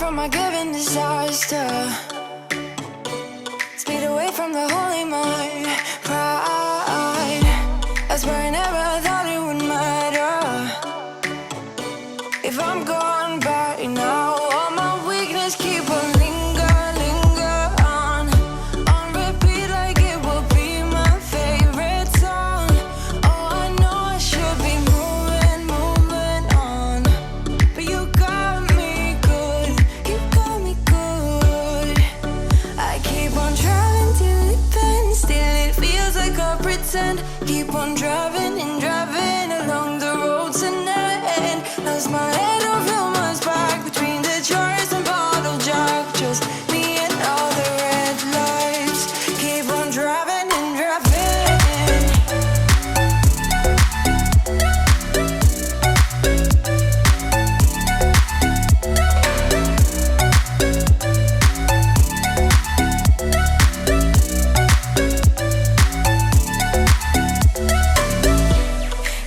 from my given disaster. Speed away from the holy mind. Pride. I swear I never thought it would matter. If I'm gone by now, all my weakness keep on linger on repeat like it will be my favorite song. Oh, I know I should be moving on, but you got me good, you got me good. I keep on driving till it bends, still it feels like I pretend. Keep on driving and driving along the road to end. Lost my head over my back between the jars and bottle jack. Just me and all the red lights. Keep on driving and driving.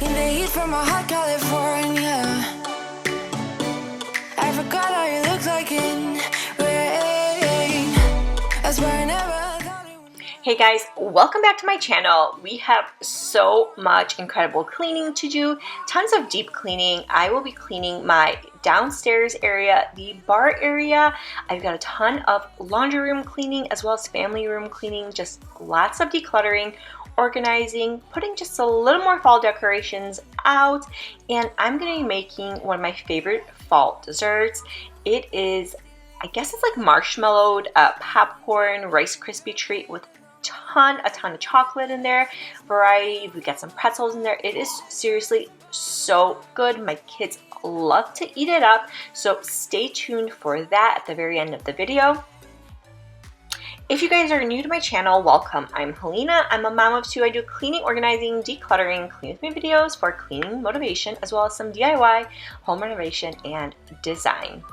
In the heat from a hot California, I forgot how you look like in rain. I swear I never thought it would. Hey guys, welcome back to my channel. We have so much incredible cleaning to do, tons of deep cleaning. I will be cleaning my downstairs area, the bar area. I've got a ton of laundry room cleaning as well as family room cleaning, just lots of decluttering, organizing, putting just a little more fall decorations out, and I'm going to be making one of my favorite fall desserts. It is, I guess it's like marshmallowed popcorn Rice Krispie treat with a ton of chocolate in there, variety. We got some pretzels in there. It is seriously so good. My kids love to eat it up, so stay tuned for that at the very end of the video. If you guys are new to my channel, welcome. I'm Helena. I'm a mom of two. I do cleaning, organizing, decluttering, clean with me videos for cleaning motivation, as well as some DIY, home renovation, and design.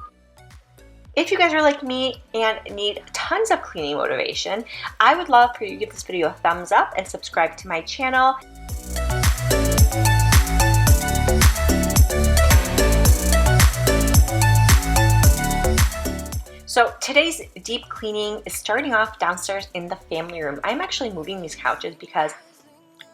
If you guys are like me and need tons of cleaning motivation, I would love for you to give this video a thumbs up and subscribe to my channel. So today's deep cleaning is starting off downstairs in the family room. I'm actually moving these couches because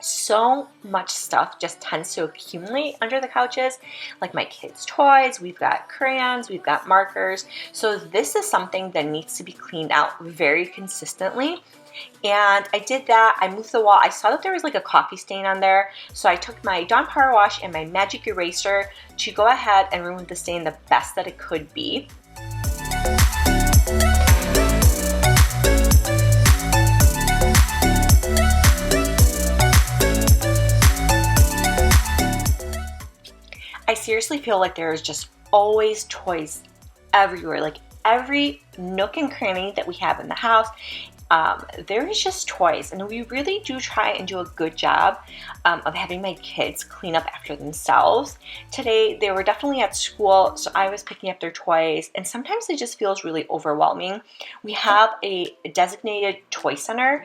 so much stuff just tends to accumulate under the couches, like my kids' toys. We've got crayons, we've got markers. So this is something that needs to be cleaned out very consistently. And I did that. I moved the wall. I saw that there was like a coffee stain on there. So I took my Dawn Power Wash and my magic eraser to go ahead and remove the stain the best that it could be. I seriously feel like there is just always toys everywhere, like every nook and cranny that we have in the house. There is just toys, and we really do try and do a good job of having my kids clean up after themselves. Today they were definitely at school, so I was picking up their toys, and sometimes it just feels really overwhelming. We have a designated toy center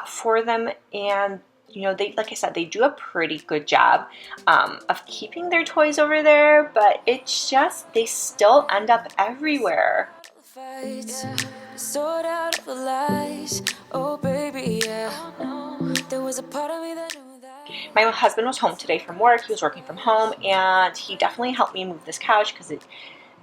for them, and you know, they, like I said, they do a pretty good job of keeping their toys over there, but it's just, they still end up everywhere. Sort out of lies. Oh baby, yeah. There was a part of me that knew that. My husband was home today from work. He was working from home, and he definitely helped me move this couch because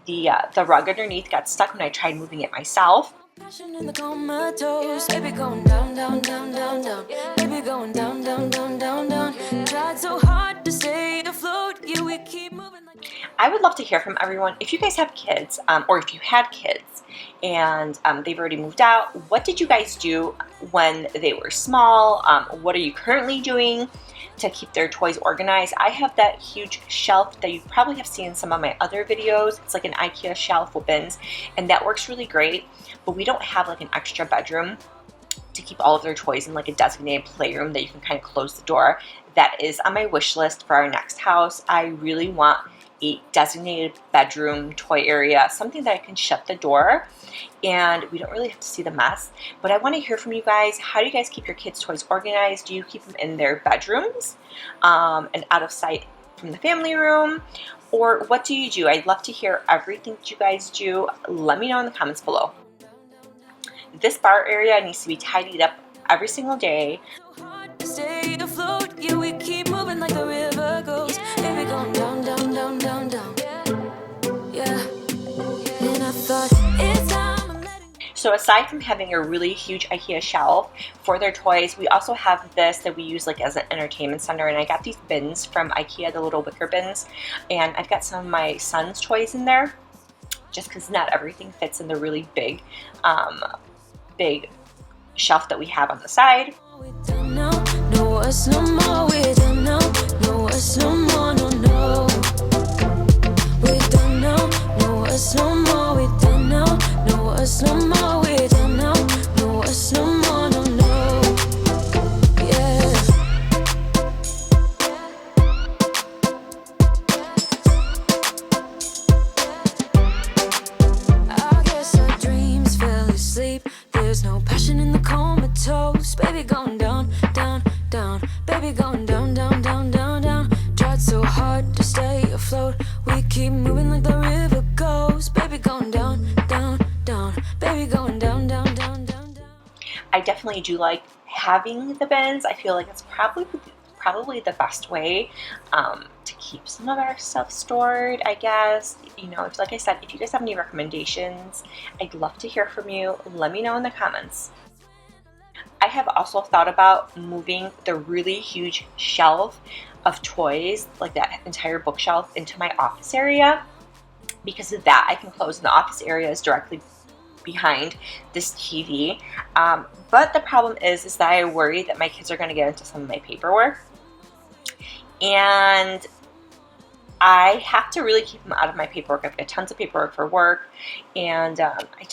the rug underneath got stuck when I tried moving it myself. Passion in the comatose, baby going down, down, down, down, down. Baby going down, down, down, down, down. Tried so hard to stay afloat, yeah, we keep moving like. I would love to hear from everyone. If you guys have kids, or if you had kids and they've already moved out, what did you guys do when they were small? What are you currently doing to keep their toys organized? I have that huge shelf that you probably have seen in some of my other videos. It's like an IKEA shelf with bins, and that works really great, but we don't have like an extra bedroom to keep all of their toys in like a designated playroom that you can kind of close the door. That is on my wish list for our next house. I really want a designated bedroom toy area, something that I can shut the door and we don't really have to see the mess. But I want to hear from you guys. How do you guys keep your kids' toys organized? Do you keep them in their bedrooms and out of sight from the family room? Or what do you do? I'd love to hear everything that you guys do. Let me know in the comments below. This bar area needs to be tidied up every single day. Stay afloat, yeah, we keep moving like the river goes. Baby, going down, down, down, down, down. Yeah. And I thought it's time I'm letting. So aside from having a really huge IKEA shelf for their toys, we also have this that we use like as an entertainment center. And I got these bins from IKEA, the little wicker bins, and I've got some of my son's toys in there, just because not everything fits in the really big shelf that we have on the side. We don't know, no us no more. We don't know, no us no more, no, no. We don't know, no us no more. We don't know, no us no more. We don't know, no us no more, no, no. Yeah. I guess our dreams fell asleep. There's no passion in the comatose. Baby going down, down, down. Baby going down, down, down, down, down. Tried so hard to stay afloat. We keep moving like the river goes. Baby going down, down, down. Baby going down, down, down, down, down. I definitely do like having the bins. I feel like it's probably the best way to keep some of our stuff stored, I guess. You know, like I said, if you guys have any recommendations, I'd love to hear from you. Let me know in the comments. I have also thought about moving the really huge shelf of toys, like that entire bookshelf, into my office area. Because of that, I can close, and the office area is directly behind this TV. But the problem is that I worry that my kids are going to get into some of my paperwork, and I have to really keep them out of my paperwork. I've got tons of paperwork for work, and I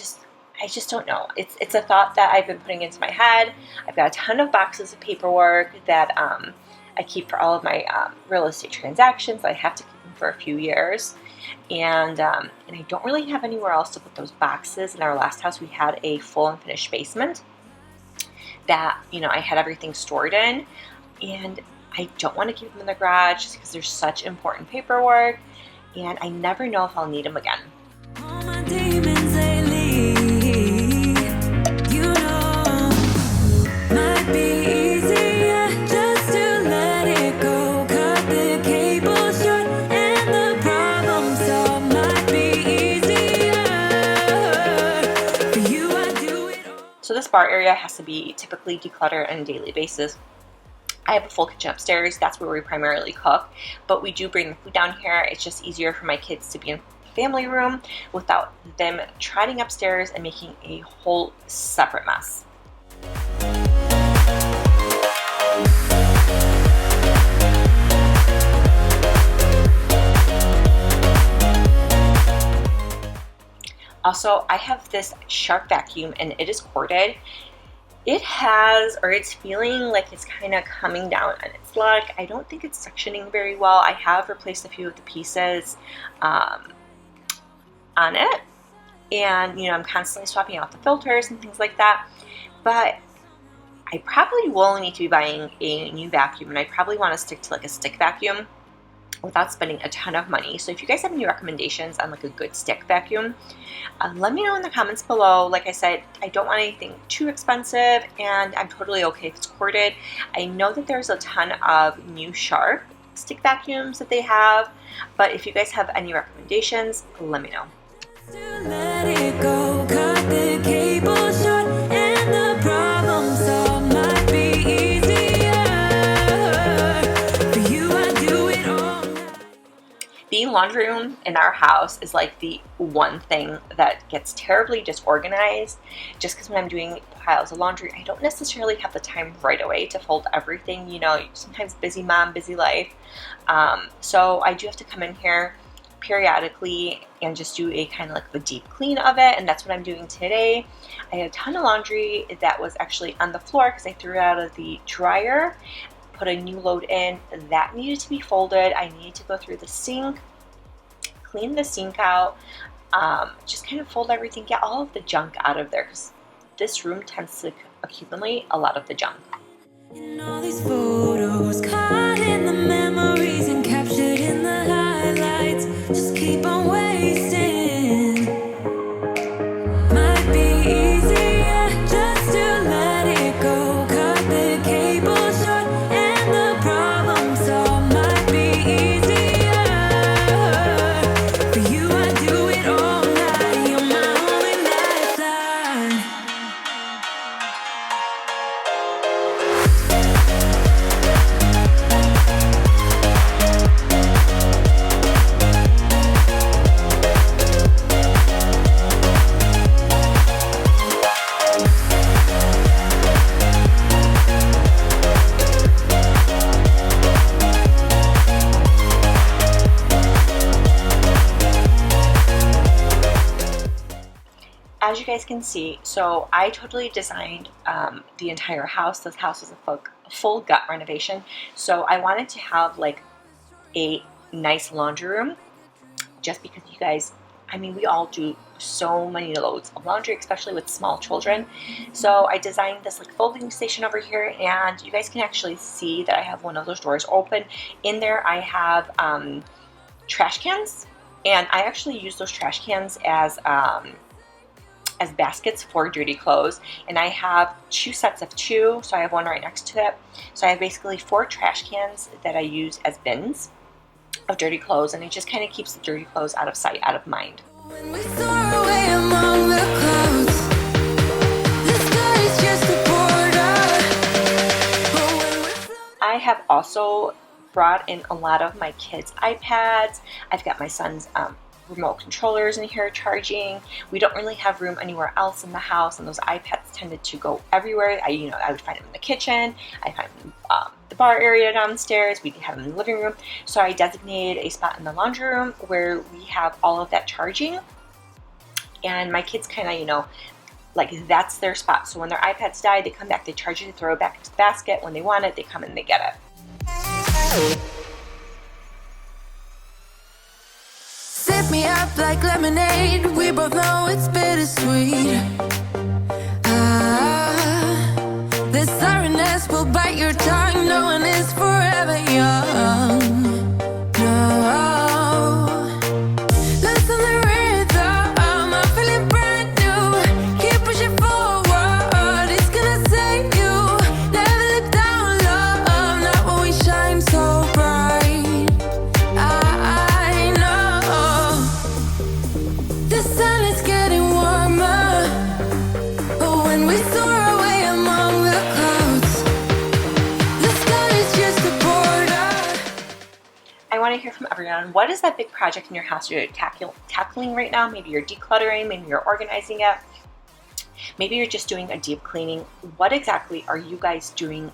just don't know. It's a thought that I've been putting into my head. I've got a ton of boxes of paperwork that I keep for all of my real estate transactions. I have to keep them for a few years. And I don't really have anywhere else to put those boxes. In our last house, we had a full and finished basement that, you know, I had everything stored in. And I don't want to keep them in the garage just because there's such important paperwork. And I never know if I'll need them again. All my demons, they leave. You know, might be easier just to let it go. Cut the cable short and the problem solved. Might be easier for you. I do it all. So this bar area has to be typically decluttered on a daily basis. I have a full kitchen upstairs. That's where we primarily cook, but we do bring the food down here. It's just easier for my kids to be in the family room without them trotting upstairs and making a whole separate mess. Also, I have this Shark vacuum, and it is corded. It has, or it's feeling like it's kind of coming down on its luck. I don't think it's suctioning very well. I have replaced a few of the pieces on it. And, you know, I'm constantly swapping out the filters and things like that. But I probably will need to be buying a new vacuum. And I probably want to stick to like a stick vacuum without spending a ton of money. So if you guys have any recommendations on like a good stick vacuum, let me know in the comments below. Like I said, I don't want anything too expensive, and I'm totally okay if it's corded. I know that there's a ton of new Shark stick vacuums that they have, but if you guys have any recommendations, let me know. To let it go, cut the cable short and the problem solved. Might be easier for you. I do it all now. The laundry room in our house is like the one thing that gets terribly disorganized, just because when I'm doing piles of laundry, I don't necessarily have the time right away to fold everything. You know, sometimes busy mom, busy life. So I do have to come in here periodically and just do a kind of like a deep clean of it, and that's what I'm doing today. I had a ton of laundry that was actually on the floor because I threw it out of the dryer, put a new load in that needed to be folded. I needed to go through the sink, clean the sink out, just kind of fold everything, get all of the junk out of there, because this room tends to accumulate a lot of the junk. In all these photos, caught in the memories and captured in the highlights. as you guys can see, so I totally designed the entire house. This house is a full gut renovation. So I wanted to have like a nice laundry room, just because you guys, I mean, we all do so many loads of laundry, especially with small children. So I designed this like folding station over here, and you guys can actually see that I have one of those doors open. In there I have trash cans, and I actually use those trash cans as baskets for dirty clothes. And I have 2 sets of 2, so I have one right next to it. So I have basically 4 trash cans that I use as bins of dirty clothes, and it just kind of keeps the dirty clothes out of sight, out of mind. When we soar away among the clouds, the sky is just a border. But when we fly, I have also brought in a lot of my kids' iPads. I've got my son's remote controllers in here charging. We don't really have room anywhere else in the house, and those iPads tended to go everywhere. I would find them in the kitchen. I find them the bar area downstairs. We have them in the living room. So I designated a spot in the laundry room where we have all of that charging, and my kids kind of, like, that's their spot. So when their iPads die, they come back, they charge it, they throw it back into the basket. When they want it, they come and they get it. sip me up like lemonade. We both know it's bittersweet. This sorrowness will bite your tongue. No one is forever young. No. Listen to the rhythm. I'm feeling brand new. Keep pushing forward. It's gonna save you. Never look down, love. Not when we shine so bright. I know the sun is getting warmer. But when we soar away among the clouds, the sky is just a border. I want to hear from everyone. What is that big project in your house you're tackling right now? Maybe you're decluttering, maybe you're organizing it, maybe you're just doing a deep cleaning. What exactly are you guys doing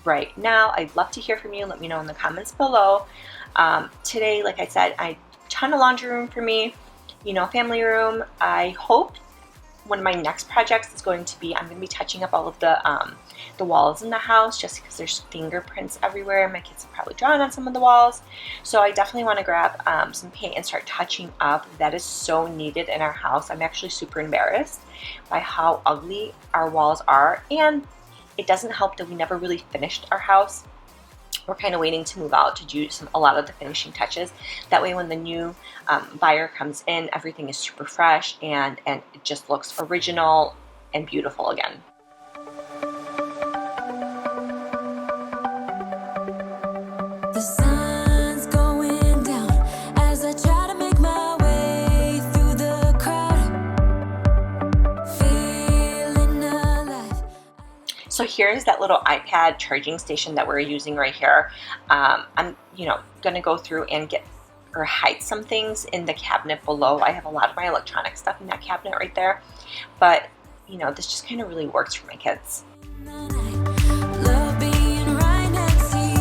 right now? I'd love to hear from you. Let me know in the comments below. Today, like I said, a ton of laundry room for me, family room. I hope one of my next projects is going to be, I'm going to be touching up all of the walls in the house, just because there's fingerprints everywhere. My kids have probably drawn on some of the walls. So I definitely want to grab some paint and start touching up. That is so needed in our house. I'm actually super embarrassed by how ugly our walls are, and it doesn't help that we never really finished our house. We're kind of waiting to move out to do a lot of the finishing touches. That way when the new buyer comes in, everything is super fresh and it just looks original and beautiful again. The sun's going down as I try to make my way through the crowd, feeling alive. So here's that little iPad charging station that we're using right here. I'm, going to go through and get or hide some things in the cabinet below. I have a lot of my electronic stuff in that cabinet right there. But, this just kind of really works for my kids. Love being right next to you.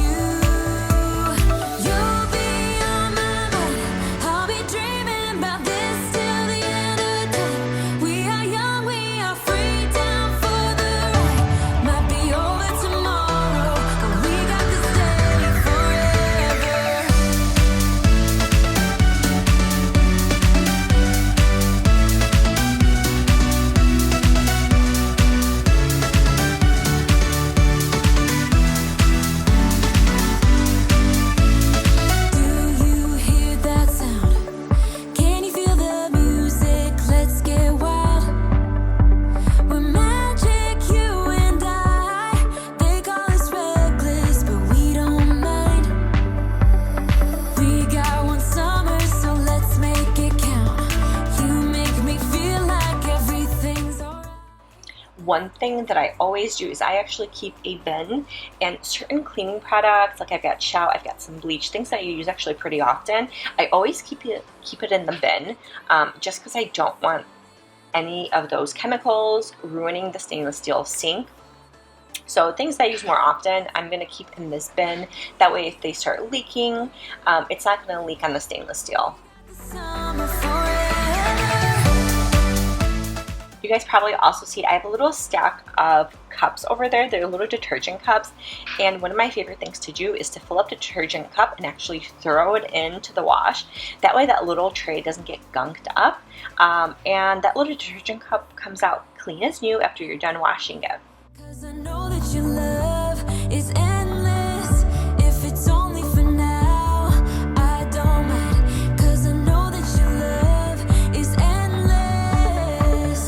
You'll be on my mind. I'll be dreaming about this till the end of time. We are young, we are free, down for the ride. Might be over tomorrow, but we got this day forever. Do you hear that sound? Can you feel the music? Let's get wild. We're magic, you and I. They call us reckless, but we don't mind. We got one summer, so let's make it count. You make me feel like everything's alright. One thing that I always do is I actually keep a bin, and certain cleaning products, like I've got some bleach, things that I use actually pretty often. I always keep it in the bin, just because I don't want any of those chemicals ruining the stainless steel sink. So things that I use more often, I'm going to keep in this bin. That way if they start leaking, it's not going to leak on the stainless steel. Summer forever. guys probably also see I have a little stack of cups over there. They're little detergent cups, and one of my favorite things to do is to fill up the detergent cup and actually throw it into the wash. That way that little tray doesn't get gunked up, and that little detergent cup comes out clean as new after you're done washing it. 'Cause I know that your love is endless. If it's only for now, I don't mind. 'Cause I know that your love is endless.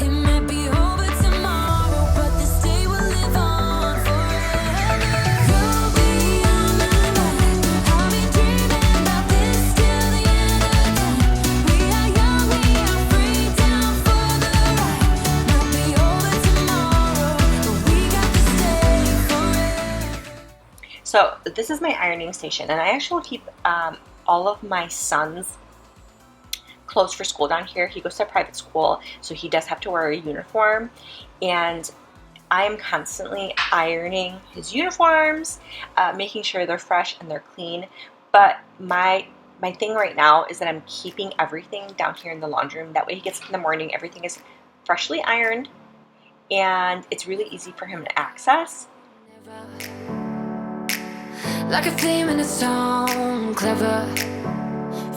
It might be over tomorrow, but this day will live on forever. You'll be on my mind. I'll be dreaming about this till the end of time. We are young, we are free, down for the ride. Might be over tomorrow, but we got to stay forever. So this is my ironing station, and I actually keep all of my son's clothes for school down here. He goes to a private school, so he does have to wear a uniform, and I'm constantly ironing his uniforms, making sure they're fresh and they're clean. But my thing right now is that I'm keeping everything down here in the laundry room. That way he gets up in the morning, everything is freshly ironed, and it's really easy for him to access. Like a theme in a song, clever.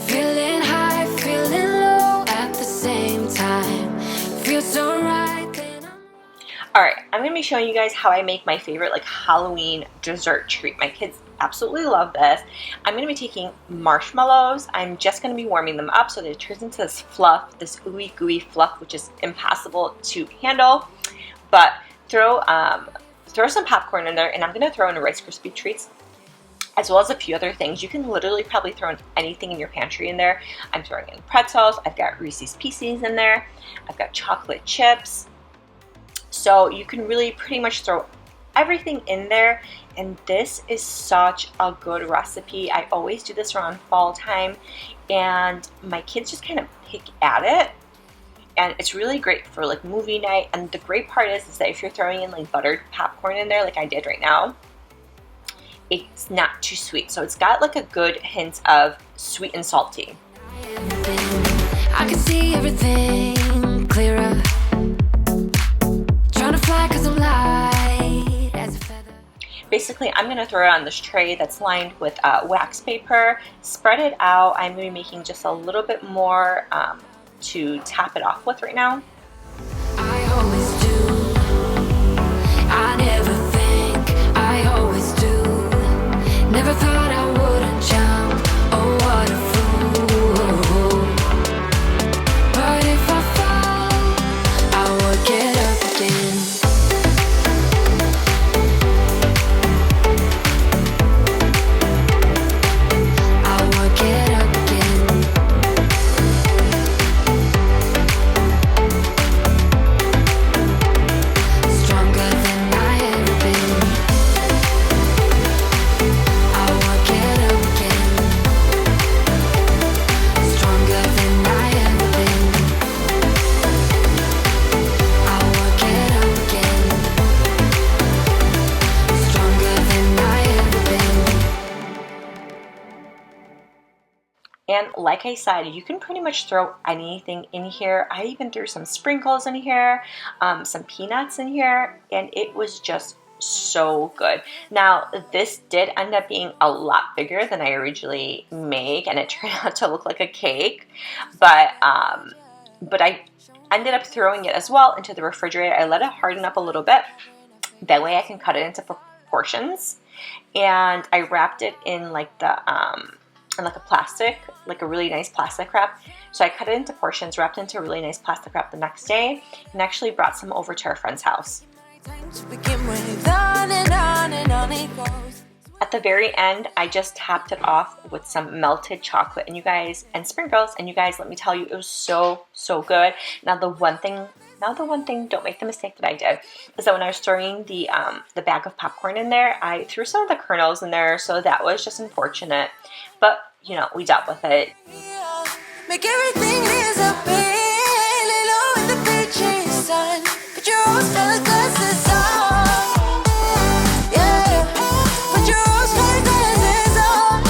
Feeling high, feeling low at the same time. Feels so right then I'm... Alright, I'm going to be showing you guys how I make my favorite like Halloween dessert treat. My kids absolutely love this. I'm going to be taking marshmallows. I'm just going to be warming them up so that it turns into this fluff, this ooey gooey fluff, which is impossible to handle. But throw some popcorn in there, and I'm going to throw in Rice Krispie treats, as well as a few other things. You can literally probably throw in anything in your pantry in there. I'm throwing in pretzels. I've got Reese's Pieces in there. I've got chocolate chips. So you can really pretty much throw everything in there. And this is such a good recipe. I always do this around fall time, and my kids just kind of pick at it. And it's really great for like movie night. And the great part is that if you're throwing in like buttered popcorn in there, like I did right now, it's not too sweet. So it's got like a good hint of sweet and salty. I can see everything clearer. Trying to fly 'cause I'm light as a feather. Basically, I'm going to throw it on this tray that's lined with wax paper, spread it out. I'm going to be making just a little bit more to top it off with right now. I always do. I never think. I always do. Never thought I wouldn't jump. Oh, what a fool. But if I fall, I will get up again. I will get up again. Stronger than I ever been. I will get up again. Stronger than I ever been. I will get up again. Stronger than I ever been. And like I said, you can pretty much throw anything in here. I even threw some sprinkles in here, some peanuts in here, and it was just so good. Now, this did end up being a lot bigger than I originally make, and it turned out to look like a cake. But I ended up throwing it as well into the refrigerator. I let it harden up a little bit. That way I can cut it into portions. And I wrapped it in like in like a plastic, like a really nice plastic wrap. So I cut it into portions, wrapped into a really nice plastic wrap the next day, and actually brought some over to our friend's house. Time to begin with, on and on and on it goes. At the very end, I just topped it off with some melted chocolate, and you guys, and sprinkles, and you guys, let me tell you, it was so, so good. Now the one thing, don't make the mistake that I did, is that when I was throwing the bag of popcorn in there, I threw some of the kernels in there, so that was just unfortunate. But, you know, we dealt with it. Make everything disappear. Lay low in the beaching sun. Put your rose-colored glasses on. Yeah. Put your rose-colored glasses on.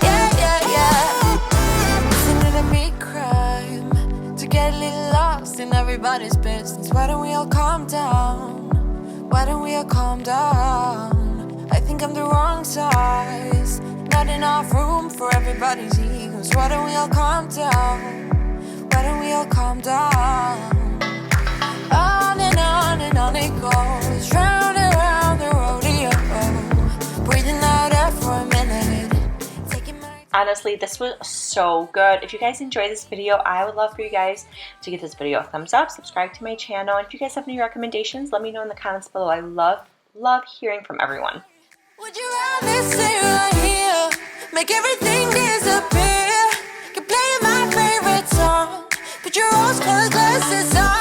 Yeah, yeah, yeah. It's an enemy crime to get a little distance. Why don't we all calm down? Why don't we all calm down? I think I'm the wrong size. Not enough room for everybody's egos. Why don't we all calm down? Why don't we all calm down? On and on it goes, round and round the rodeo. Breathing out air for a minute. Taking my Honestly, this was so good. If you guys enjoyed this video, I would love for you guys to give this video a thumbs up, subscribe to my channel, and if you guys have any recommendations, let me know in the comments below. I love hearing from everyone. Would you rather stay right here? Make everything disappear. Keep playing my favorite song. Put your rose-colored glasses on.